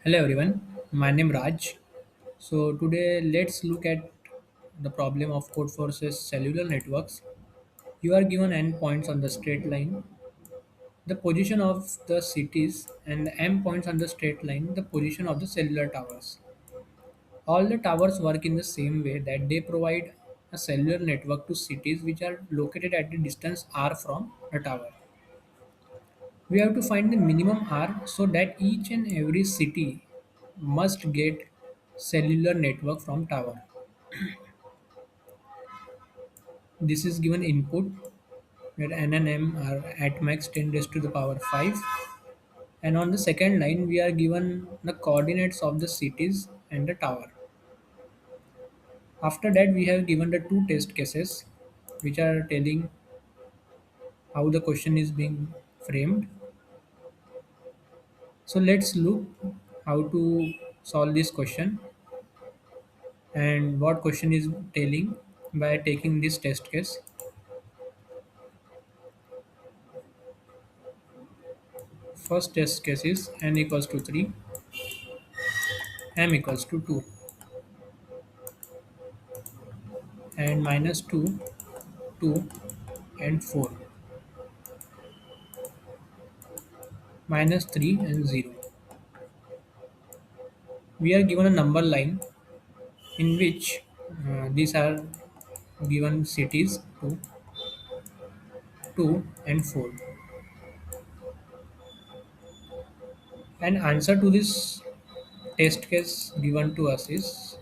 Hello everyone, my name Raj. So today let's look at the problem of code forces cellular networks. You are given endpoints on the straight line, the position of the cities, and the endpoints on the straight line, the position of the cellular towers. All the towers work in the same way that they provide a cellular network to cities which are located at the distance r from the tower. We have to find the minimum R so that each and every city must get cellular network from tower. This is given input where N and M are at max 10 raised to the power 5, and on the second line we are given the coordinates of the cities and the tower. After that we have given the two test cases which are telling how the question is being framed. So let's look how to solve this question and what question is telling by taking this test case. First test case is n equals to 3, m equals to 2, and minus 2, 2, and 4, minus 3 and 0. We are given a number line in which these are given cities 2, 2 and 4. And answer to this test case given to us is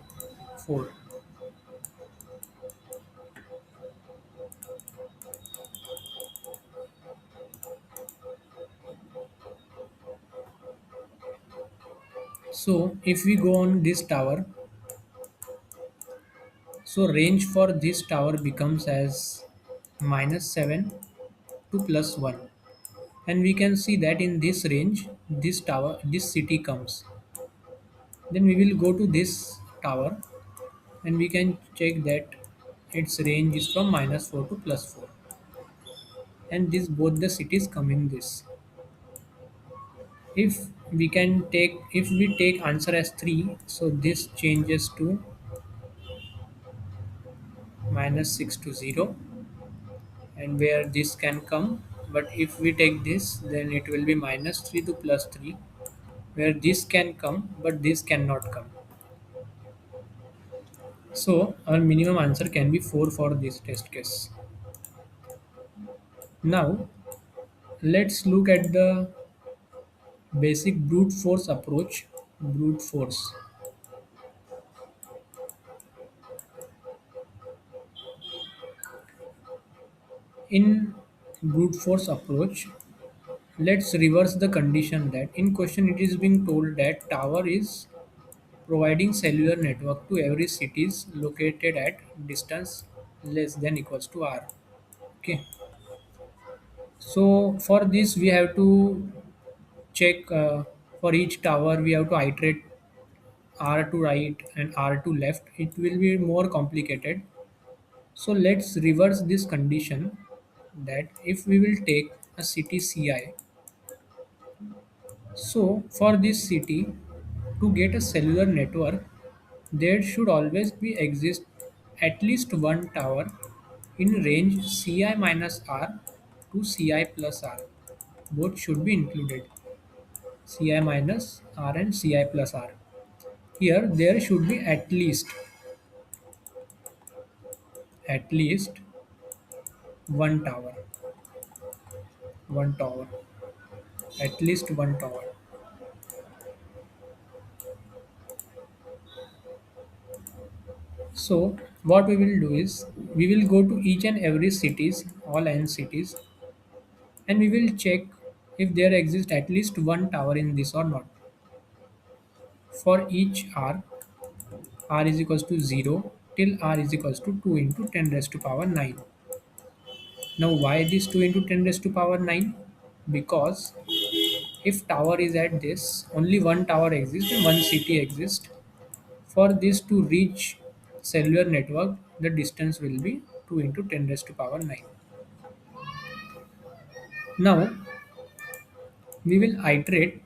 4. So if we go on this tower, so range for this tower becomes as minus 7 to plus 1, and we can see that in this range this city comes. Then we will go to this tower and we can check that its range is from minus 4 to plus 4, and this both the cities come in this. If we take answer as 3, so this changes to minus 6 to 0, and where this can come. But if we take this, then it will be minus 3 to plus 3, where this can come but this cannot come. So our minimum answer can be 4 for this test case. Now let's look at the basic brute force approach. Brute force. In brute force approach, let's reverse the condition that in question it is being told that tower is providing cellular network to every cities located at distance less than equals to r. Okay. So for this we have to check for each tower we have to iterate r to right and r to left. It will be more complicated. So let's reverse this condition that if we will take a city Ci, so for this city to get a cellular network, there should always be exist at least one tower in range Ci minus r to Ci plus r. Both should be included. Ci minus r and Ci plus r. Here there should be at least one tower. One tower. At least one tower. So what we will do is we will go to each and every cities, all n cities, and we will check if there exists at least one tower in this or not. For each r is equals to 0 till r is equals to 2 into 10 raised to power 9. Now why this 2 into 10 raised to power 9? Because if tower is at this, only one tower exists and one city exists. For this to reach cellular network, the distance will be 2 into 10 raised to power 9. Now we will iterate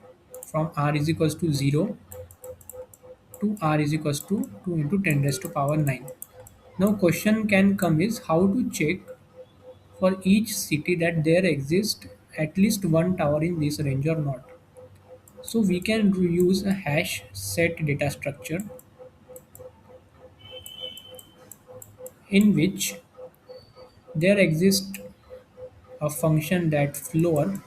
from r is equals to 0 to r is equals to 2 into 10 raised to power 9. Now question can come is how to check for each city that there exists at least one tower in this range or not. So we can use a hash set data structure in which there exists a function that floor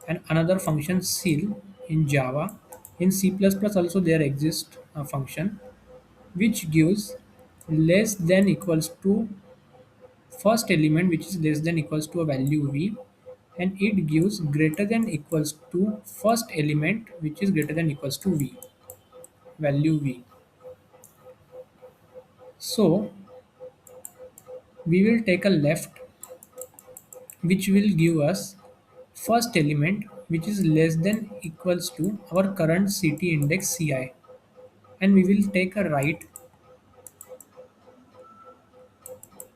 and another function seal in Java. In C++ also there exists a function which gives less than equals to first element which is less than equals to a value v, and it gives greater than equals to first element which is greater than equals to v, value v. So we will take a left which will give us first element which is less than equals to our current city index ci, and we will take a right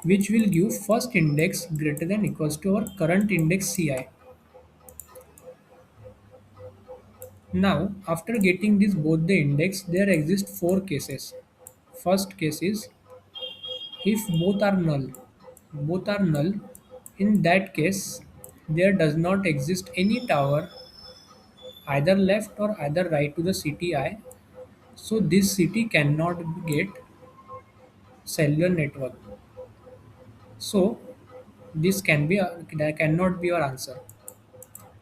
which will give first index greater than equals to our current index ci. Now after getting this both the index there exist four cases. First case is if both are null, in that case there does not exist any tower either left or either right to the cti, so this city cannot get cellular network. So this can be that cannot be our answer.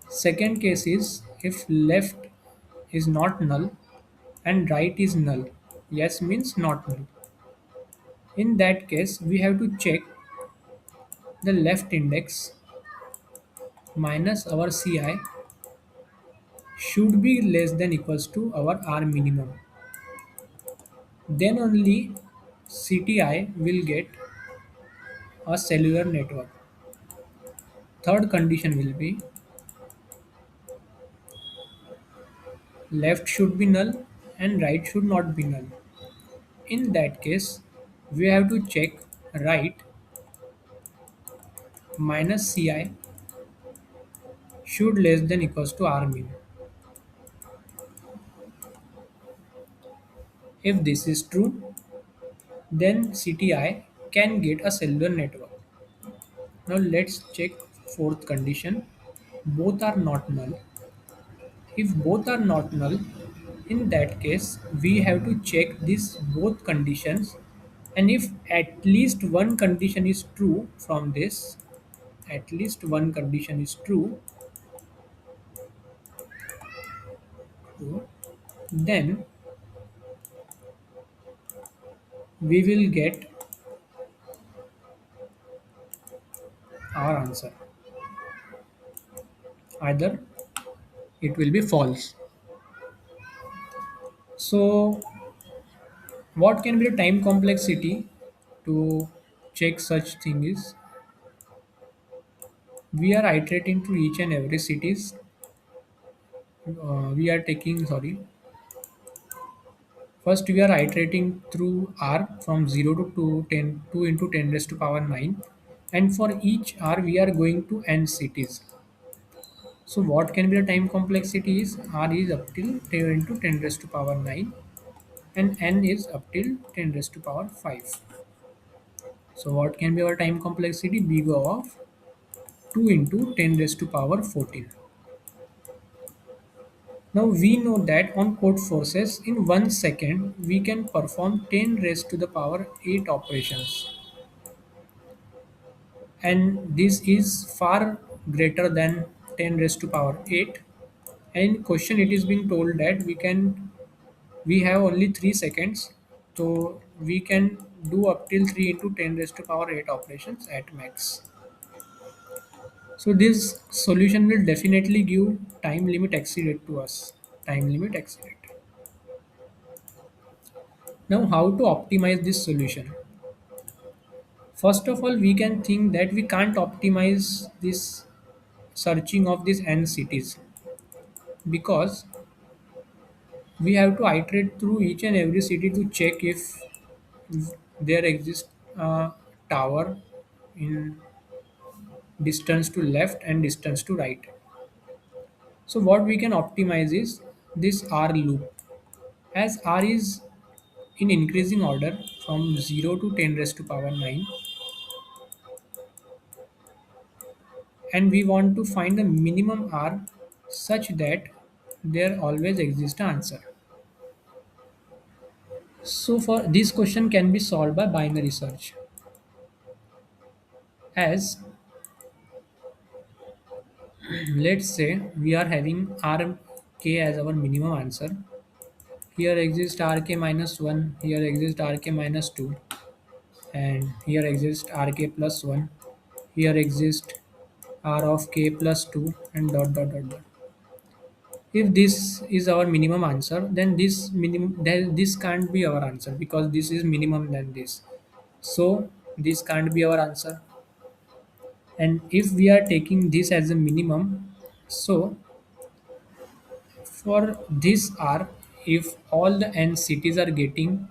Second case is if left is not null and right is null. Yes means not null. In that case we have to check the left index minus our ci should be less than equals to our r minimum. Then only cti will get a cellular network. Third condition will be left should be null and right should not be null. In that case, we have to check right minus ci should less than equals to r min. If this is true, then cti can get a cellular network. Now let's check fourth condition. Both are not null. If both are not null, in that case we have to check these both conditions, and if at least one condition is true from this, at least one condition is true, then we will get our answer. Either it will be false. So what can be the time complexity to check such thing is we are iterating to each and every cities. We are taking sorry First, we are iterating through r from 0 to 10, 2 into 10 raised to power 9, and for each r we are going to n cities. So what can be the time complexity is r is up till 10 into 10 raised to power 9 and n is up till 10 raised to power 5. So what can be our time complexity? Big O of 2 into 10 raised to power 14. Now we know that on code forces in 1 second we can perform 10 raised to the power 8 operations, and this is far greater than 10 raised to power 8. And in question it is being told that we have only 3 seconds, so we can do up till 3 into 10 raised to power 8 operations at max. So this solution will definitely give time limit exceeded to us. Time limit exceeded. Now how to optimize this solution? First of all, we can think that we can't optimize this searching of these n cities because we have to iterate through each and every city to check if there exists a tower in distance to left and distance to right. So what we can optimize is this R loop, as R is in increasing order from 0 to 10 raised to power 9, and we want to find the minimum R such that there always exists an answer. So for this question can be solved by binary search, as let's say we are having rk as our minimum answer. Here exists rk minus 1, here exists rk minus 2, and here exists rk plus 1, here exists r of k plus 2, and dot dot dot dot. If this is our minimum answer, then this can't be our answer because this is minimum than this. So this can't be our answer. And if we are taking this as a minimum, so for this R, if all the n cities are getting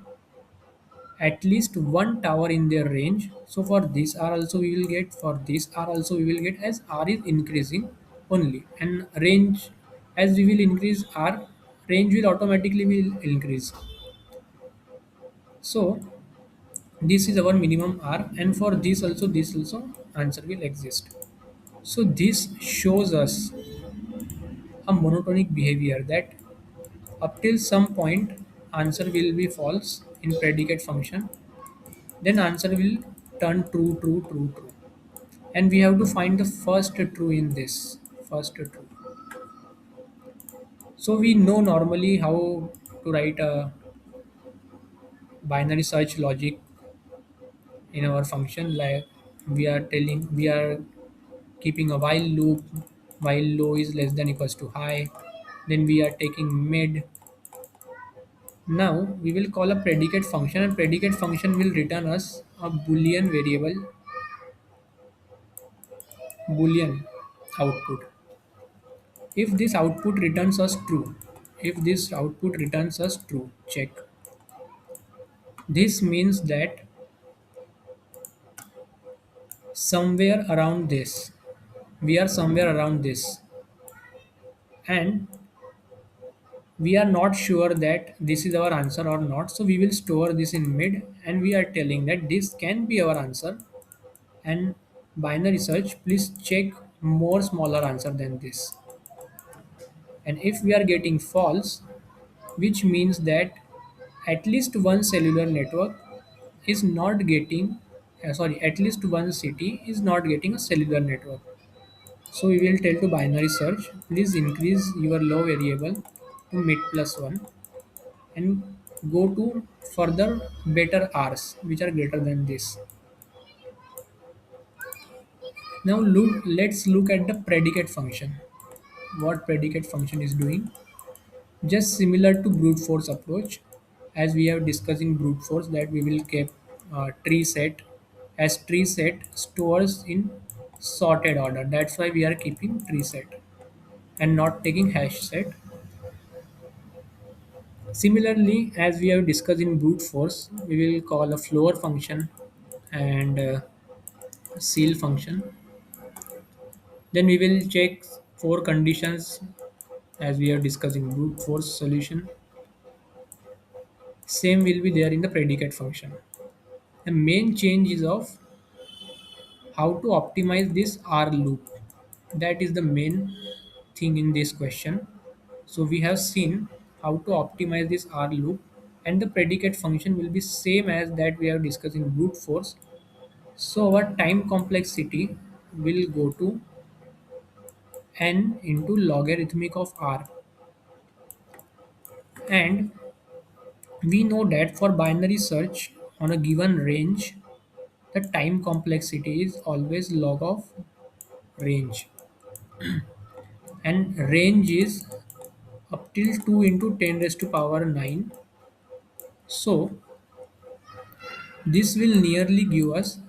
at least one tower in their range, so for this R also we will get, for this R also we will get, as R is increasing only, and range, as we will increase R, range will automatically will increase. So this is our minimum R, and for this also answer will exist. So this shows us a monotonic behavior that up till some point answer will be false in predicate function, then answer will turn true, true, true, true, and we have to find the first true in this first true. So we know normally how to write a binary search logic in our function, like we are keeping a while loop while low is less than equals to high, then we are taking mid. Now we will call a predicate function, and predicate function will return us a boolean variable, boolean output. If this output returns us true, if this output returns us true, check. This means that somewhere around this, we are somewhere around this, and we are not sure that this is our answer or not. So we will store this in mid, and we are telling that this can be our answer. And binary search, please check more smaller answer than this. And if we are getting false, which means that at least one cellular network is not getting at least one city is not getting a cellular network. So we will tell to binary search, please increase your low variable to mid plus 1, and go to further better r's which are greater than this. Now let's look at the predicate function. What predicate function is doing, just similar to brute force approach, as we have discussed in brute force that we will keep tree set, as tree set stores in sorted order, that's why we are keeping tree set and not taking hash set. Similarly, as we have discussed in brute force, we will call a floor function and seal function. Then we will check four conditions, as we have discussed in brute force solution. Same will be there in the predicate function. The main change is of how to optimize this R loop. That is the main thing in this question. So we have seen how to optimize this R loop, and the predicate function will be same as that we have discussed in brute force. So our time complexity will go to n into logarithmic of R, and we know that for binary search on a given range, the time complexity is always log of range, and range is up till 2 into 10 raised to power 9. So this will nearly give us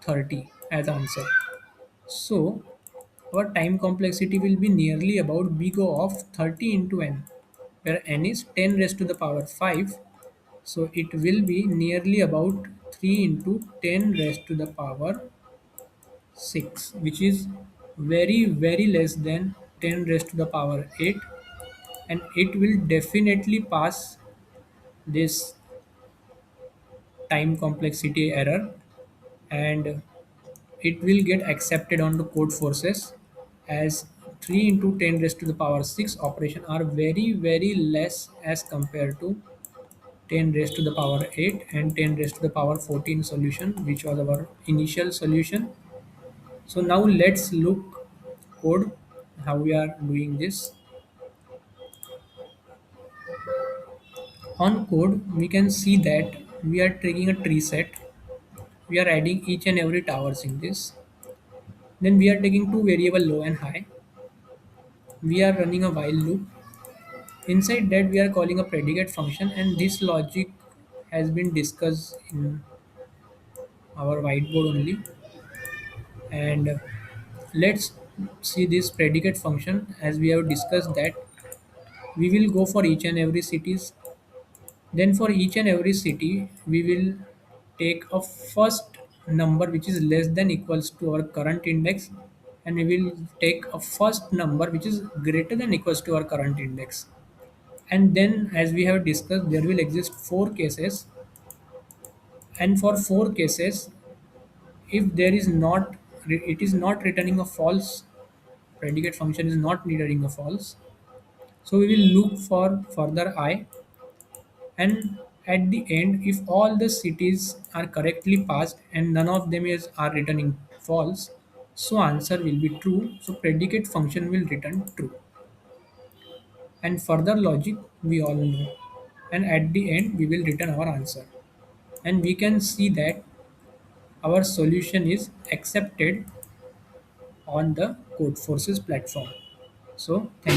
30 as answer. So our time complexity will be nearly about big O of 30 into n, where n is 10 raised to the power 5. So it will be nearly about 3 into 10 raised to the power 6, which is very, very less than 10 raised to the power 8, and it will definitely pass this time complexity error, and it will get accepted on the code forces as 3 into 10 raised to the power 6 operation are very very less as compared to 10 raised to the power 8 and 10 raised to the power 14 solution, which was our initial solution. So now let's look code how we are doing this. On code we can see that we are taking a tree set, we are adding each and every towers in this, then we are taking two variable low and high, we are running a while loop. Inside that we are calling a predicate function, and this logic has been discussed in our whiteboard only. And let's see this predicate function. As we have discussed that we will go for each and every cities, then for each and every city we will take a first number which is less than equals to our current index, and we will take a first number which is greater than equals to our current index. And then as we have discussed, there will exist four cases, and for four cases, if there is not, it is not returning a false, predicate function is not returning a false, so we will look for further I, and at the end if all the cities are correctly passed and none of them is are returning false, so answer will be true, so predicate function will return true. And further logic we all know, and at the end we will return our answer, and we can see that our solution is accepted on the Codeforces platform. So thank